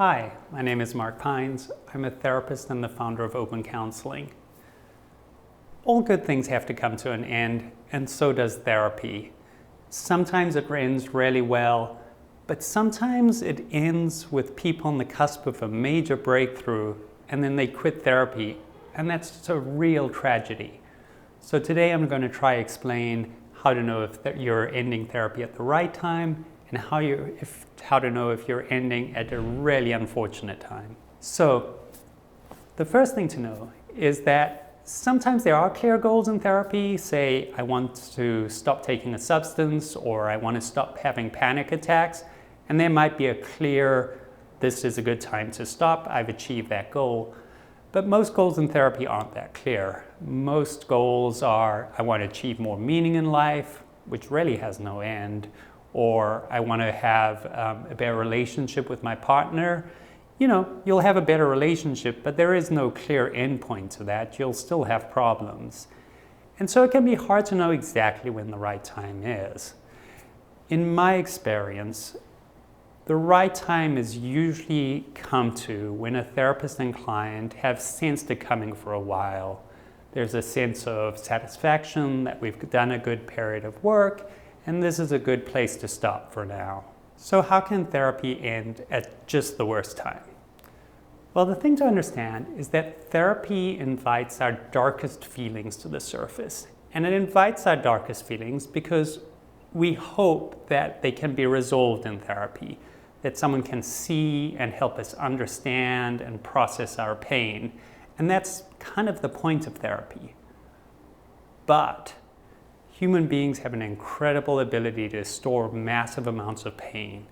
Hi, my name is Mark Pines. I'm a therapist and the founder of Open Counseling. All good things have to come to an end, and so does therapy. Sometimes it ends really well, but sometimes it ends with people on the cusp of a major breakthrough, and then they quit therapy, and that's just a real tragedy. So today I'm going to try to explain how to know if you're ending therapy at the right time, and how to know if you're ending at a really unfortunate time. So the first thing to know is that sometimes there are clear goals in therapy. Say, I want to stop taking a substance, or I want to stop having panic attacks, and there might be a clear, this is a good time to stop, I've achieved that goal. But most goals in therapy aren't that clear. Most goals are, I want to achieve more meaning in life, which really has no end, or I want to have a better relationship with my partner. You know, you'll have a better relationship, but there is no clear endpoint to that. You'll still have problems. And so it can be hard to know exactly when the right time is. In my experience, the right time is usually come to when a therapist and client have sensed it coming for a while. There's a sense of satisfaction that we've done a good period of work, and this is a good place to stop for now. So how can therapy end at just the worst time? Well, the thing to understand is that therapy invites our darkest feelings to the surface. And it invites our darkest feelings because we hope that they can be resolved in therapy, that someone can see and help us understand and process our pain. And that's kind of the point of therapy. But human beings have an incredible ability to store massive amounts of pain.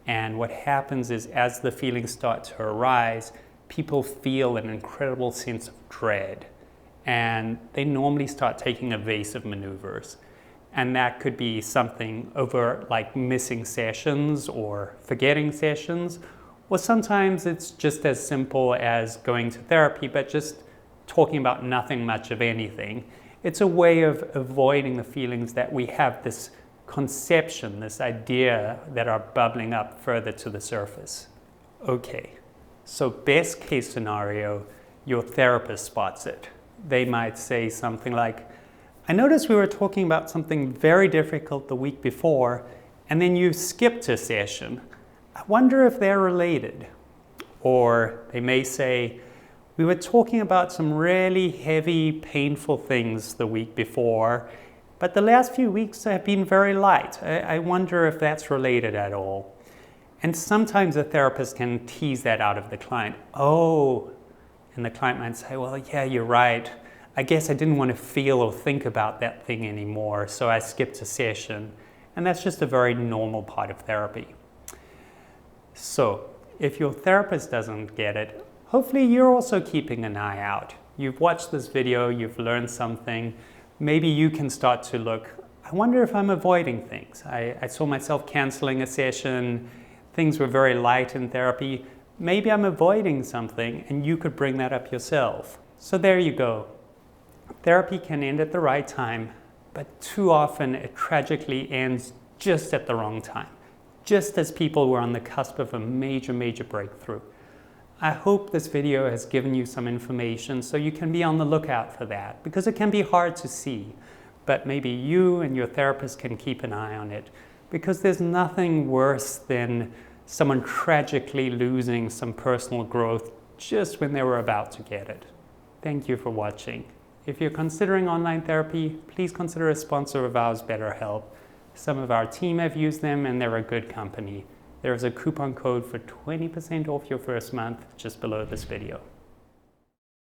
And what happens is, as the feelings start to arise, people feel an incredible sense of dread. And they normally start taking evasive maneuvers. And that could be something over like missing sessions or forgetting sessions. Or sometimes it's just as simple as going to therapy, but just talking about nothing much of anything. It's a way of avoiding the feelings that we have this conception, this idea that are bubbling up further to the surface. Okay, so best case scenario, your therapist spots it. They might say something like, I noticed we were talking about something very difficult the week before, and then you skipped a session. I wonder if they're related. Or they may say, we were talking about some really heavy, painful things the week before, but the last few weeks have been very light. I wonder if that's related at all. And sometimes a therapist can tease that out of the client. Oh, and the client might say, well, yeah, you're right. I guess I didn't want to feel or think about that thing anymore, so I skipped a session. And that's just a very normal part of therapy. So if your therapist doesn't get it, hopefully you're also keeping an eye out. You've watched this video, you've learned something. Maybe you can start to look, I wonder if I'm avoiding things. I saw myself canceling a session. Things were very light in therapy. Maybe I'm avoiding something, and you could bring that up yourself. So there you go. Therapy can end at the right time, but too often it tragically ends just at the wrong time, just as people were on the cusp of a major, major breakthrough. I hope this video has given you some information so you can be on the lookout for that, because it can be hard to see, but maybe you and your therapist can keep an eye on it, because there's nothing worse than someone tragically losing some personal growth just when they were about to get it. Thank you for watching. If you're considering online therapy, please consider a sponsor of ours, BetterHelp. Some of our team have used them, and they're a good company. There is a coupon code for 20% off your first month just below this video.